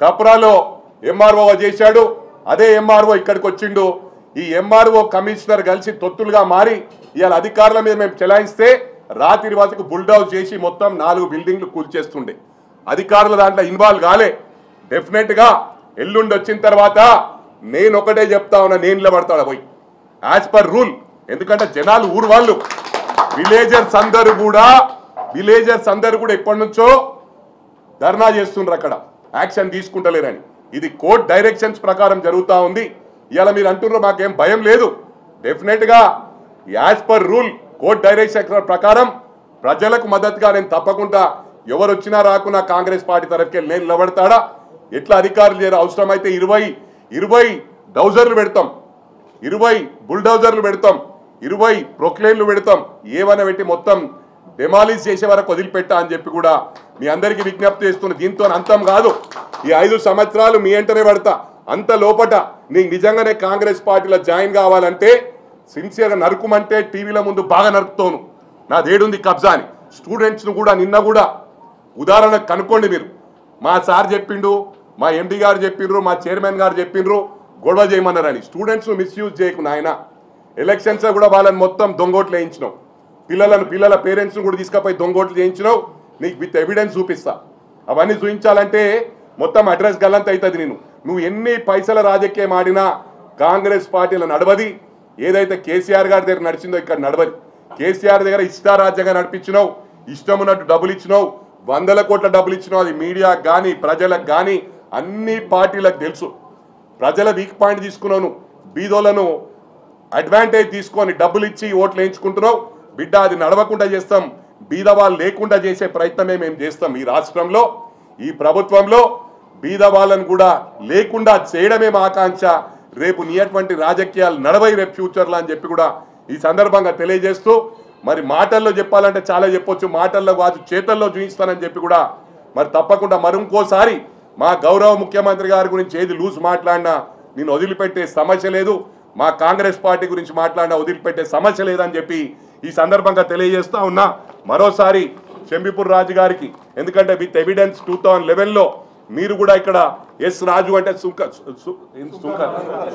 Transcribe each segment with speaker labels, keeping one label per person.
Speaker 1: కప్రాలో MRO చేశాడు. అదే MRO ఇక్కడికి వచ్చిండు. ఈ ఎంఆర్ఓ కమిషనర్ కలిసి తొత్తులుగా మారి ఇవాళ అధికారుల మీద మేము చెలాయిస్తే రాత్రి వాటికి బుల్డౌజ్ చేసి మొత్తం 4 బిల్డింగ్లు కూల్చేస్తుండే. అధికారుల దాంట్లో ఇన్వాల్వ్ కాలే. డెఫినెట్ గా ఎల్లుండి వచ్చిన తర్వాత నేను ఒకటే చెప్తా ఉన్నా, నేను నిలబడతాడు పోయి యాజ్ పర్ రూల్. ఎందుకంటే జనాలు ఊరు వాళ్ళు విలేజర్స్ అందరూ కూడా ఎప్పటి నుంచో ధర్నా చేస్తుండ్రు, అక్కడ యాక్షన్ తీసుకుంటలేరని. ఇది కోర్ట్ డైరెక్షన్స్ ప్రకారం జరుగుతూ ఉంది. ఇవాళ మీరు అంటున్నారు మాకేం భయం లేదు. డెఫినెట్ గా as per rule court direction ప్రకారం ప్రజలకు మద్దతుగా నేను తప్పకుండా ఎవరు వచ్చినా రాకున్నా కాంగ్రెస్ పార్టీ తరఫుకి నేను నిలబడతాడా. ఎట్లా అధికారులు చేయరు, అవసరమైతే 20 డౌజర్లు పెడతాం, 20 బుల్డౌజర్లు పెడతాం, 20 ప్రొక్లైన్లు పెడతాం, ఏమైనా పెట్టి మొత్తం డెమాలిష్ చేసే వరకు వదిలిపెట్టా అని చెప్పి కూడా మీ అందరికీ విజ్ఞప్తి చేస్తున్న. దీంతో అంతం కాదు, ఈ 5 సంవత్సరాలు మీ వెంటనే పడతా. అంత లోపట నీకు నిజంగానే కాంగ్రెస్ పార్టీలో జాయిన్ కావాలంటే సిన్సియర్గా నరుకుమంటే టీవీల ముందు బాగా నరుకుతాను. నాదేడుంది కబ్జా అని స్టూడెంట్స్ను కూడా నిన్న కూడా ఉదాహరణ కనుక్కోండి మీరు. మా సార్ చెప్పిండు, మా ఎండి గారు చెప్పిండ్రు, మా చైర్మన్ గారు చెప్పిండ్రు గొడవ చేయమన్నారని. స్టూడెంట్స్ను మిస్యూజ్ చేయకు నాయన. ఎలక్షన్స్ కూడా వాళ్ళని మొత్తం దొంగోట్లు వేయించినావు. పిల్లల పేరెంట్స్ను కూడా తీసుకుపోయి దొంగోట్లు చేయించినావు. నీకు విత్ ఎవిడెన్స్ చూపిస్తా. అవన్నీ చూపించాలంటే మొత్తం అడ్రస్ గల్లంత అవుతుంది. నువ్వు ఎన్ని పైసల రాజకీయం ఆడినా కాంగ్రెస్ పార్టీలో నడవది. ఏదైతే కేసీఆర్ గారి దగ్గర నడిచిందో ఇక్కడ నడవది. కేసీఆర్ దగ్గర ఇష్టారాజ్యంగా నడిపించినావు, ఇష్టం ఉన్నట్టు డబ్బులు ఇచ్చినావు, 100 కోట్ల డబ్బులు ఇచ్చినావు. అది మీడియాకు కానీ ప్రజలకు కానీ అన్ని పార్టీలకు తెలుసు. ప్రజల వీక్ పాయింట్ తీసుకున్నావు. బీదోలను అడ్వాంటేజ్ తీసుకొని డబ్బులు ఇచ్చి ఓట్లు వేయించుకుంటున్నావు. బిడ్డ అది నడవకుండా చేస్తాం. బీదవాళ్ళు లేకుండా చేసే ప్రయత్నమే మేము చేస్తాం. ఈ రాష్ట్రంలో ఈ ప్రభుత్వంలో బీదవాళ్ళను కూడా లేకుండా చేయడమే మా ఆకాంక్ష. రేపు నీటువంటి రాజకీయాలు నడవై రేపు ఫ్యూచర్లో అని చెప్పి కూడా ఈ సందర్భంగా తెలియజేస్తూ, మరి మాటల్లో చెప్పాలంటే చాలా చెప్పొచ్చు, మాటల్లో కాదు చేతల్లో చూపిస్తానని చెప్పి కూడా మరి తప్పకుండా మరింకోసారి మా గౌరవ ముఖ్యమంత్రి గారి గురించి ఏది లూజ్ మాట్లాడినా నేను వదిలిపెట్టే సమస్య లేదు. మా కాంగ్రెస్ పార్టీ గురించి మాట్లాడినా వదిలిపెట్టే సమస్య లేదని చెప్పి ఈ సందర్భంగా తెలియజేస్తా ఉన్నా. మరోసారి చెంబిపూర్ రాజు గారికి, ఎందుకంటే విత్ ఎవిడెన్స్ 2011లో మీరు కూడా ఇక్కడ ఎస్ రాజు అంటే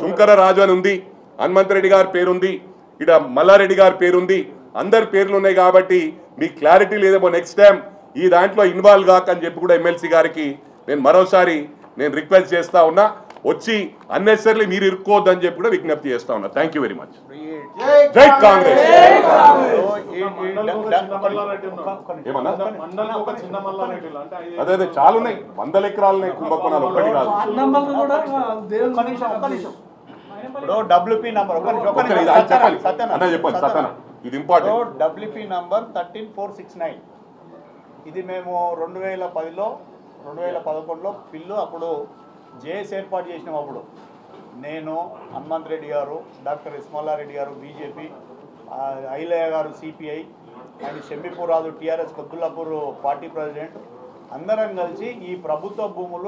Speaker 1: శుంకర రాజు అని ఉంది, హనుమంతరెడ్డి గారి పేరుంది, ఇక్కడ మల్లారెడ్డి గారి పేరుంది, అందరి పేర్లు ఉన్నాయి. కాబట్టి మీకు క్లారిటీ లేదేమో, నెక్స్ట్ టైం ఈ దాంట్లో ఇన్వాల్వ్ కాకని చెప్పి కూడా ఎమ్మెల్సీ గారికి నేను మరోసారి రిక్వెస్ట్ చేస్తా ఉన్నా. వచ్చి అన్నెసరీ మీరు ఇరుక్కోవద్దని చెప్పి కూడా విజ్ఞప్తి చేస్తా ఉన్నా. Thank you very much. జై కాంగ్రెస్. అదే అదే చాలా ఉన్నాయి, 100 ఎకరాలు ఉన్నాయి కుంభకోణాలు, ఒక్కటి కాదు.
Speaker 2: డబ్ల్యూపీ నంబర్
Speaker 1: చెప్పాలి సత్యన, ఇది ఇంపార్టెంట్.
Speaker 2: WP number 13469. ఇది మేము 2010లో 2011లో పిల్లు అప్పుడు జేఎస్ ఏర్పాటు చేసినాం. అప్పుడు నేను, హనుమంత్ రెడ్డి గారు, డాక్టర్ ఇస్మాలారెడ్డి గారు BJP, Ailaiah garu CPI and Shambipur Raju TRS Koddulapur party president అందరం కలిసి ఈ ప్రభుత్వ భూములు